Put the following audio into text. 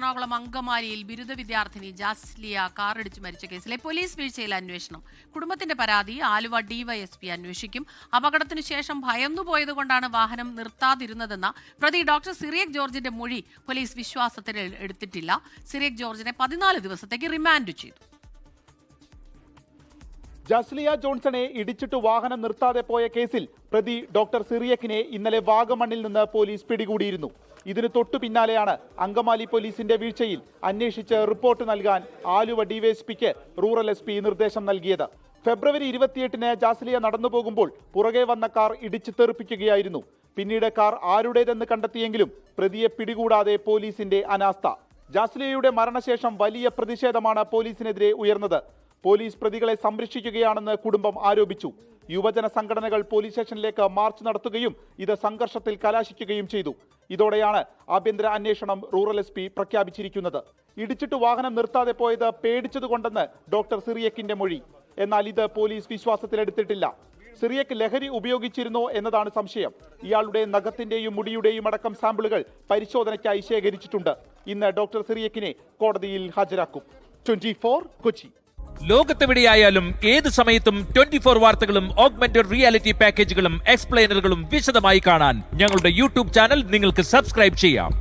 എറണാകുളം അങ്കമാലിയിൽ ബിരുദ വിദ്യാർത്ഥിനി ജാസ്ലിയ കാറിടിച്ച് മരിച്ച കേസിലെ പോലീസ് വീഴ്ചയിൽ അന്വേഷണം. കുടുംബത്തിന്റെ പരാതി ആലുവ ഡിവൈഎസ്പി അന്വേഷിക്കും. അപകടത്തിനു ശേഷം ഭയന്നുപോയതുകൊണ്ടാണ് വാഹനം നിർത്താതിരുന്നതെന്ന പ്രതി ഡോക്ടർ സിറിയക് ജോർജിന്റെ മൊഴി പോലീസ് വിശ്വാസത്തിൽ എടുത്തിട്ടില്ല. സിറിയക് ജോർജിനെ 14 ദിവസത്തേക്ക് റിമാൻഡ് ചെയ്തു. ജാസ്ലിയ ജോൺസണെ ഇടിച്ചിട്ട് വാഹനം നിർത്താതെ പോയ കേസിൽ പ്രതി ഡോക്ടർ സിറിയക്കിനെ ഇന്നലെ വാഗമണ്ണിൽ നിന്ന് പോലീസ് പിടികൂടിയിരുന്നു. ഇതിന് തൊട്ടു പിന്നാലെയാണ് അങ്കമാലി പോലീസിന്റെ വീഴ്ചയിൽ അന്വേഷിച്ച് റിപ്പോർട്ട് നൽകാൻ ആലുവ ഡിവൈഎസ്പിക്ക് റൂറൽ എസ് പി നിർദ്ദേശം നൽകിയത്. ഫെബ്രുവരി 28-ന് ജാസ്ലിയ നടന്നു പോകുമ്പോൾ പുറകെ വന്ന കാർ ഇടിച്ചു തെറിപ്പിക്കുകയായിരുന്നു. പിന്നീട് കാർ ആരുടേതെന്ന് കണ്ടെത്തിയെങ്കിലും പ്രതിയെ പിടികൂടാതെ പോലീസിന്റെ അനാസ്ഥ. ജാസ്ലിയയുടെ മരണശേഷം വലിയ പ്രതിഷേധമാണ് പോലീസിനെതിരെ ഉയർന്നത്. പോലീസ് പ്രതികളെ സംരക്ഷിക്കുകയാണെന്ന് കുടുംബം ആരോപിച്ചു. യുവജന സംഘടനകൾ പോലീസ് സ്റ്റേഷനിലേക്ക് മാർച്ച് നടത്തുകയും ഇത് സംഘർഷത്തിൽ കലാശിക്കുകയും ചെയ്തു. ഇതോടെയാണ് ആഭ്യന്തര അന്വേഷണം റൂറൽ എസ് പി പ്രഖ്യാപിച്ചിരിക്കുന്നത്. ഇടിച്ചിട്ട് വാഹനം നിർത്താതെ പോയത് പേടിച്ചതുകൊണ്ടെന്ന് ഡോക്ടർ സിറിയക്കിന്റെ മൊഴി. എന്നാൽ ഇത് പോലീസ് വിശ്വാസത്തിലെടുത്തിട്ടില്ല. സിറിയക്ക് ലഹരി ഉപയോഗിച്ചിരുന്നോ എന്നതാണ് സംശയം. ഇയാളുടെ നഖത്തിന്റെയും മുടിയുടെയും അടക്കം സാമ്പിളുകൾ പരിശോധനയ്ക്കായി ശേഖരിച്ചിട്ടുണ്ട്. ഇന്ന് ഡോക്ടർ സിറിയക്കിനെ കോടതിയിൽ ഹാജരാക്കും. 24 കൊച്ചി. ലോകത്തെവിടെയായാലും ഏത് സമയത്തും 24 വാർത്തകളും ഓഗ്മെന്റഡ് റിയാലിറ്റി പാക്കേജുകളും എക്സ്പ്ലെയിനറുകളും വിശദമായി കാണാൻ ഞങ്ങളുടെ യൂട്യൂബ് ചാനൽ നിങ്ങൾക്ക് സബ്സ്ക്രൈബ് ചെയ്യാം.